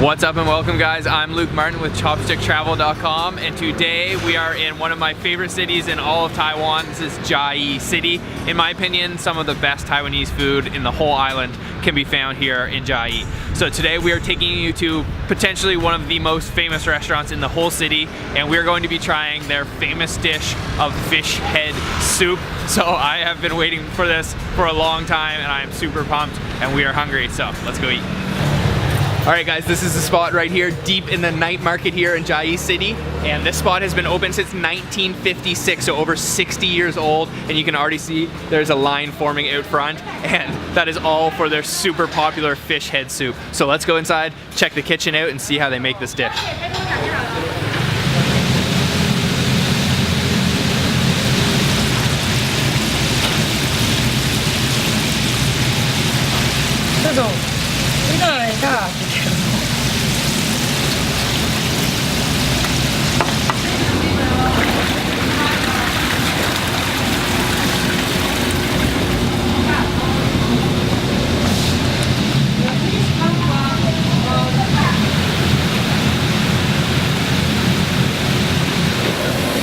What's up and welcome guys, I'm Luke Martin with ChopstickTravel.com, and today we are in one of my favorite cities in all of Taiwan. This is Chiayi City. In my opinion, some of the best Taiwanese food in the whole island can be found here in Chiayi. So today we are taking you to potentially one of the most famous restaurants in the whole city, and we're going to be trying their famous dish of fish head soup. So I have been waiting for this for a long time and I am super pumped and we are hungry, so let's go eat. Alright guys, this is the spot right here, deep in the night market here in Chiayi City. And this spot has been open since 1956, so over 60 years old. And you can already see there's a line forming out front. And that is all for their super popular fish head soup. So let's go inside, check the kitchen out, and see how they make this dish.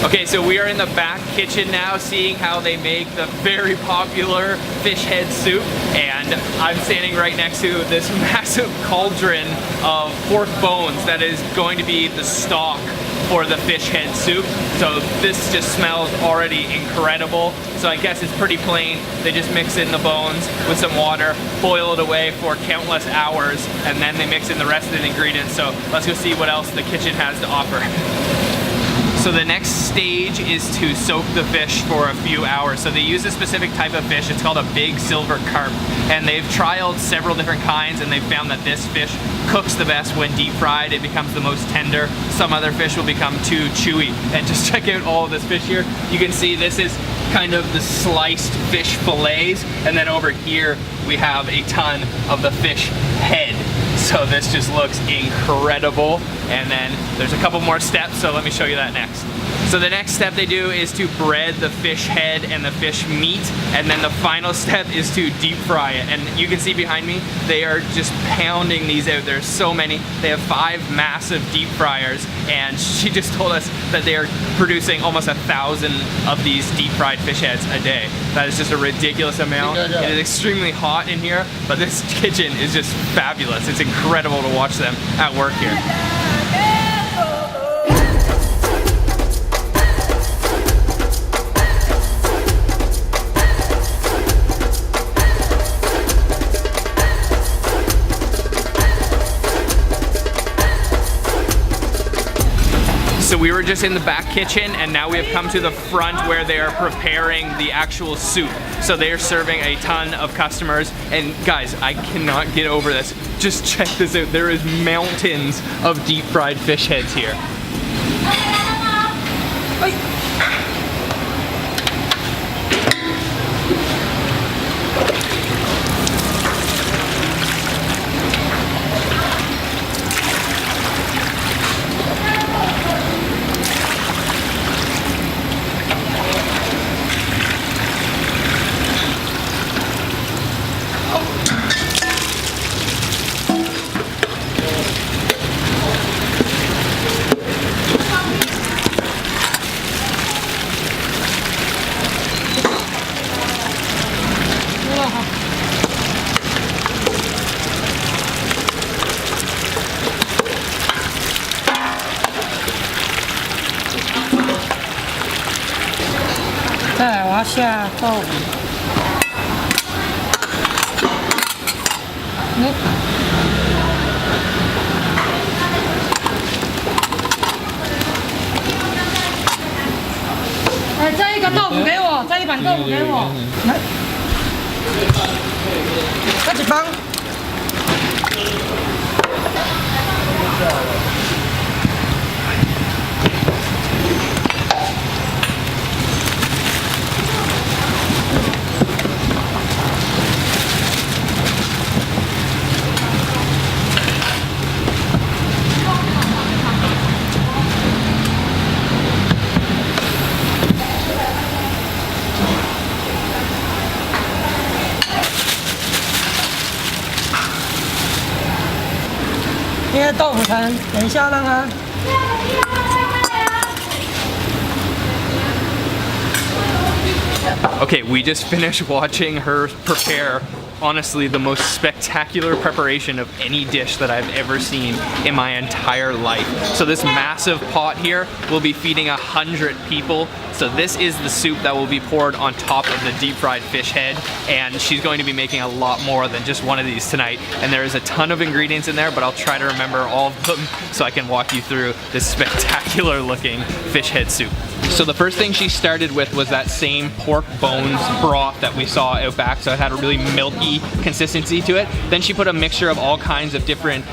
Okay, so we are in the back kitchen now, seeing how they make the very popular fish head soup, and I'm standing right next to this massive cauldron of pork bones that is going to be the stock for the fish head soup. So this just smells already incredible. So I guess it's pretty plain. They just mix in the bones with some water, boil it away for countless hours, and then they mix in the rest of the ingredients. So let's go see what else the kitchen has to offer. So the next stage is to soak the fish for a few hours. So they use a specific type of fish. It's called a big silver carp. And they've trialed several different kinds and they've found that this fish cooks the best when deep fried. It becomes the most tender. Some other fish will become too chewy. And just check out all of this fish here. You can see this is kind of the sliced fish fillets. And then over here we have a ton of the fish head. So this just looks incredible. And then there's a couple more steps, so let me show you that next. So the next step they do is to bread the fish head and the fish meat, and then the final step is to deep fry it. And you can see behind me, they are just pounding these out. There's so many. They have 5 massive deep fryers, and she just told us that they are producing almost 1,000 of these deep fried fish heads a day. That is just a ridiculous amount. It is extremely hot in here, but this kitchen is just fabulous. It's incredible to watch them at work here. So we were just in the back kitchen and now we have come to the front where they are preparing the actual soup. So they are serving a ton of customers, and guys, I cannot get over this. Just check this out. There is mountains of deep fried fish heads here. 的豆腐汤，等一下让它。 Okay, we just finished watching her prepare honestly the most spectacular preparation of any dish that I've ever seen in my entire life. So this massive pot here will be feeding 100 people. So this is the soup that will be poured on top of the deep fried fish head, and she's going to be making a lot more than just one of these tonight. And there is a ton of ingredients in there, but I'll try to remember all of them so I can walk you through this spectacular looking fish head soup. So the first thing she started with was that same pork bones broth that we saw out back, so it had a really milky consistency to it. Then she put a mixture of all kinds of different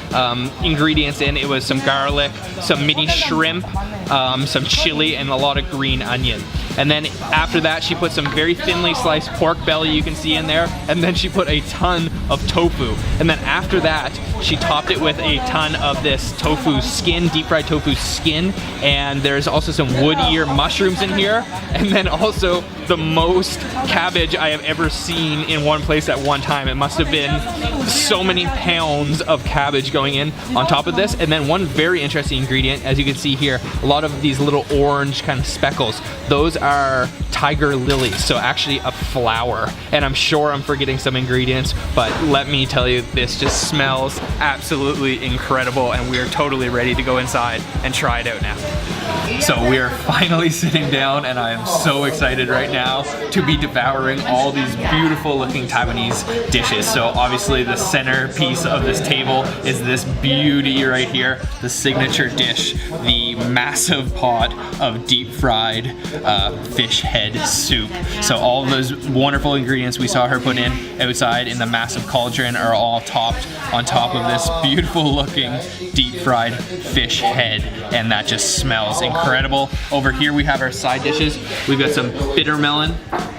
ingredients in. It was some garlic, some mini shrimp, some chili, and a lot of green onion. And then after that, she put some very thinly sliced pork belly you can see in there, and then she put a ton of tofu. And then after that, she topped it with a ton of this tofu skin, deep fried tofu skin, and there's also some wood ear mushrooms in here, and then also the most cabbage I have ever seen in one place at one time. It must have been so many pounds of cabbage going in on top of this. And then one very interesting ingredient, as you can see here, a lot of these little orange kind of speckles. Those are tiger lilies, so actually a flower. And I'm sure I'm forgetting some ingredients, but let me tell you, this just smells absolutely incredible, and we are totally ready to go inside and try it out now. So we are finally sitting down, and I am so excited right now to be devouring all these beautiful looking Taiwanese dishes. So obviously the centerpiece of this table is this beauty right here, the signature dish, the massive pot of deep fried fish head soup. So all of those wonderful ingredients we saw her put in outside in the massive cauldron are all topped on top of this beautiful looking deep fried fish head, and that just smells incredible. Over here we have our side dishes. We've got some bitter melon.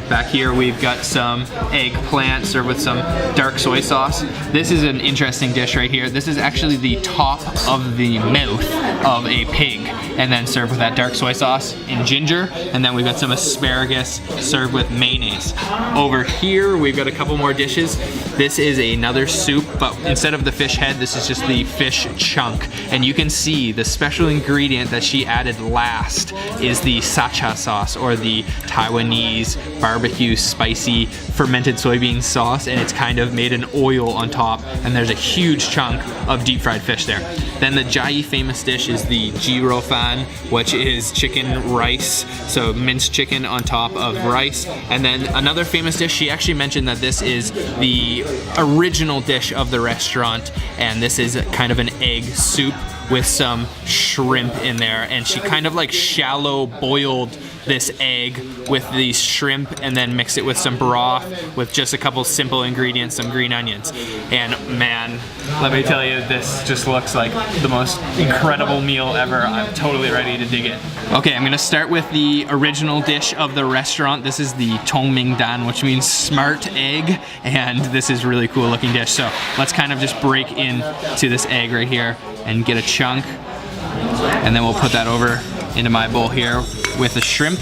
Back here we've got some eggplant served with some dark soy sauce. This is an interesting dish right here. This is actually the top of the mouth of a pig, and then served with that dark soy sauce in ginger. And then we've got some asparagus served with mayonnaise. Over here we've got a couple more dishes. This is another soup, but instead of the fish head, this is just the fish chunk. And you can see the special ingredient that she added last is the sacha sauce, or the Taiwanese barbecue spicy fermented soybean sauce, and it's kind of made an oil on top, and there's a huge chunk of deep fried fish there. Then the Chiayi famous dish is the jiro fan, which is chicken rice, so minced chicken on top of rice. And then another famous dish, she actually mentioned that this is the original dish of the restaurant, and this is kind of an egg soup with some shrimp in there, and she kind of like shallow boiled this egg with these shrimp and then mix it with some broth with just a couple simple ingredients, some green onions. And man, let me tell you, this just looks like the most incredible meal ever. I'm totally ready to dig it. Okay, I'm gonna start with the original dish of the restaurant. This is the Tong Ming Dan, which means smart egg, and this is a really cool looking dish. So let's kind of just break into this egg right here and get a chunk, and then we'll put that over into my bowl here with the shrimp.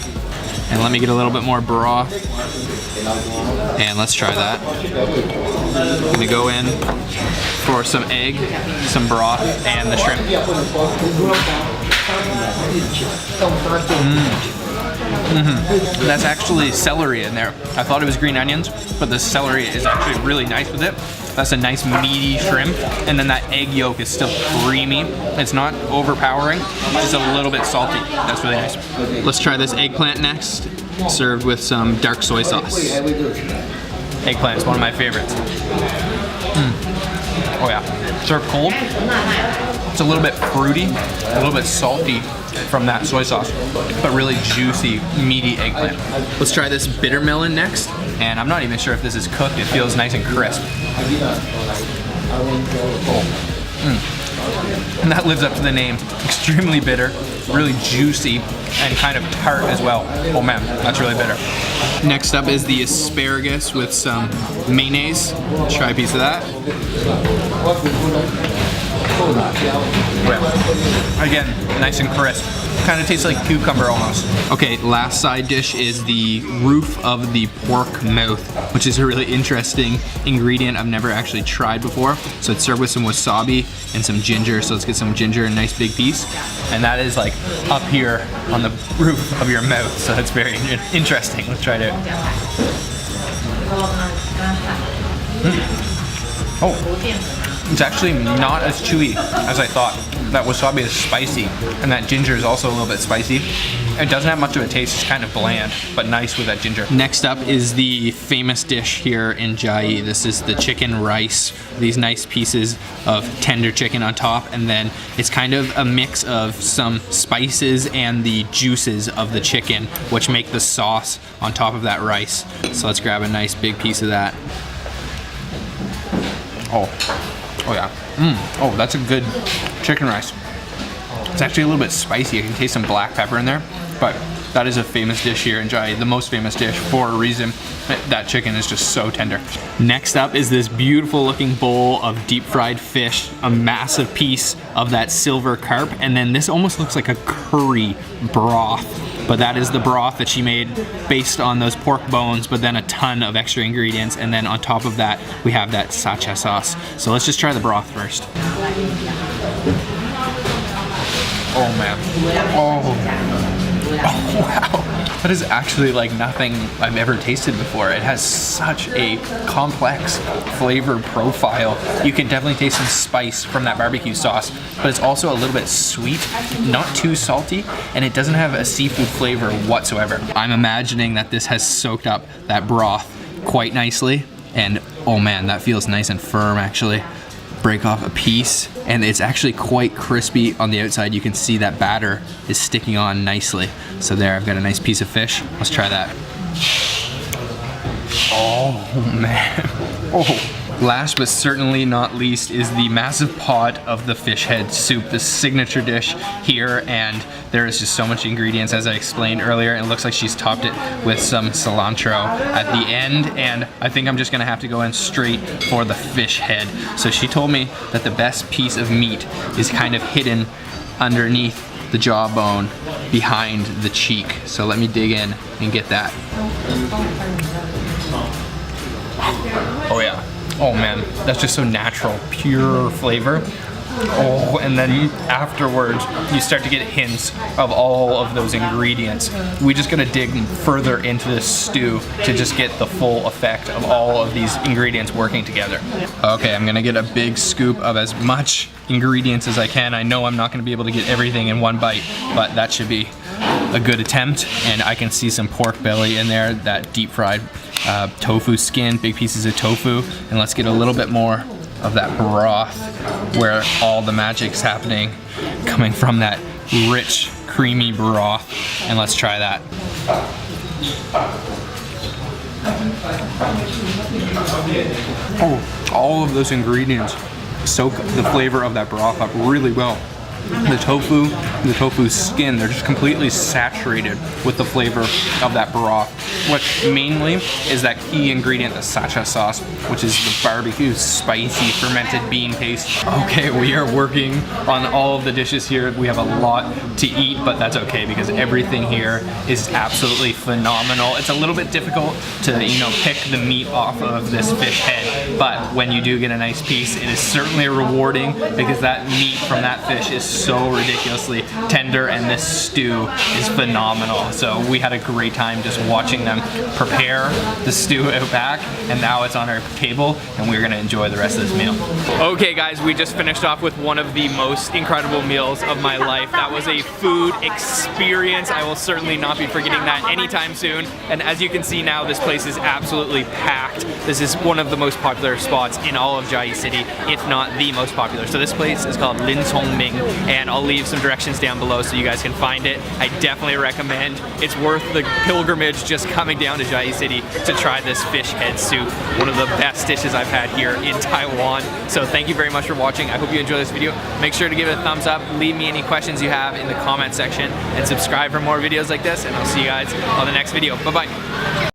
And let me get a little bit more broth, and let's try that. I'm gonna go in for some egg, some broth, and the shrimp. That's actually celery in there. I thought it was green onions, but the celery is actually really nice with it. That's a nice meaty shrimp, and then that egg yolk is still creamy. It's not overpowering, just a little bit salty. That's really nice. Let's try this eggplant next, served with some dark soy sauce. Eggplant is one of my favorites. Oh yeah, served cold. It's a little bit fruity, a little bit salty from that soy sauce, but really juicy, meaty eggplant. Let's try this bitter melon next, and I'm not even sure if this is cooked. It feels nice and crisp. And that lives up to the name. Extremely bitter, really juicy, and kind of tart as well. Oh man, that's really bitter. Next up is the asparagus with some mayonnaise. Let's try a piece of that. Again, nice and crisp. Kind of tastes like cucumber almost. Okay, last side dish is the roof of the pork mouth, which is a really interesting ingredient I've never actually tried before. So it's served with some wasabi and some ginger. So let's get some ginger, a nice big piece. And that is like up here on the roof of your mouth. So that's very interesting. Let's try it out. Oh, it's actually not as chewy as I thought. That wasabi is spicy, and that ginger is also a little bit spicy. It doesn't have much of a taste, it's kind of bland, but nice with that ginger. Next up is the famous dish here in Chiayi. This is the chicken rice. These nice pieces of tender chicken on top, and then it's kind of a mix of some spices and the juices of the chicken, which make the sauce on top of that rice. So let's grab a nice big piece of that. Oh yeah. Oh, that's a good chicken rice. It's actually a little bit spicy. I can taste some black pepper in there, but that is a famous dish here in Chiayi, the most famous dish for a reason. That chicken is just so tender. Next up is this beautiful looking bowl of deep fried fish, a massive piece of that silver carp, and then this almost looks like a curry broth. But that is the broth that she made based on those pork bones, but then a ton of extra ingredients. And then on top of that, we have that sacha sauce. So let's just try the broth first. Oh man. Oh wow. That is actually like nothing I've ever tasted before. It has such a complex flavor profile. You can definitely taste some spice from that barbecue sauce, but it's also a little bit sweet, not too salty, and it doesn't have a seafood flavor whatsoever. I'm imagining that this has soaked up that broth quite nicely, and oh man, that feels nice and firm actually. Break off a piece, and it's actually quite crispy on the outside. You can see that batter is sticking on nicely. So there, I've got a nice piece of fish. Let's try that. Oh man. Oh. Last but certainly not least is the massive pot of the fish head soup, the signature dish here, and there is just so much ingredients as I explained earlier. It looks like she's topped it with some cilantro at the end, and I think I'm just gonna have to go in straight for the fish head. So she told me that the best piece of meat is kind of hidden underneath the jawbone behind the cheek. So let me dig in and get that. Oh yeah. Oh man, that's just so natural, pure flavor. Oh, and then afterwards, you start to get hints of all of those ingredients. We just gotta dig further into this stew to just get the full effect of all of these ingredients working together. Okay, I'm gonna get a big scoop of as much ingredients as I can. I know I'm not gonna be able to get everything in one bite, but that should be a good attempt. And I can see some pork belly in there, that deep fried tofu skin, big pieces of tofu, and let's get a little bit more of that broth where all the magic's happening, coming from that rich, creamy broth. And let's try that. Oh, all of those ingredients soak the flavor of that broth up really well. The tofu skin, they're just completely saturated with the flavor of that broth, which mainly is that key ingredient, the sacha sauce, which is the barbecue spicy fermented bean paste. Okay, we are working on all of the dishes here. We have a lot to eat, but that's okay because everything here is absolutely phenomenal. It's a little bit difficult to, you know, pick the meat off of this fish head, but when you do get a nice piece, it is certainly rewarding because that meat from that fish is so ridiculously tender, and this stew is phenomenal. So we had a great time just watching them prepare the stew out back, and now it's on our table and we're gonna enjoy the rest of this meal. Okay guys, we just finished off with one of the most incredible meals of my life. That was a food experience. I will certainly not be forgetting that anytime soon. And as you can see now, this place is absolutely packed. This is one of the most popular spots in all of Chiayi City, if not the most popular. So this place is called Lin Cong Ming, and I'll leave some directions down below so you guys can find it. I definitely recommend. It's worth the pilgrimage just coming down to Chiayi City to try this fish head soup. One of the best dishes I've had here in Taiwan. So thank you very much for watching. I hope you enjoyed this video. Make sure to give it a thumbs up, leave me any questions you have in the comment section, and subscribe for more videos like this, and I'll see you guys on the next video. Bye-bye.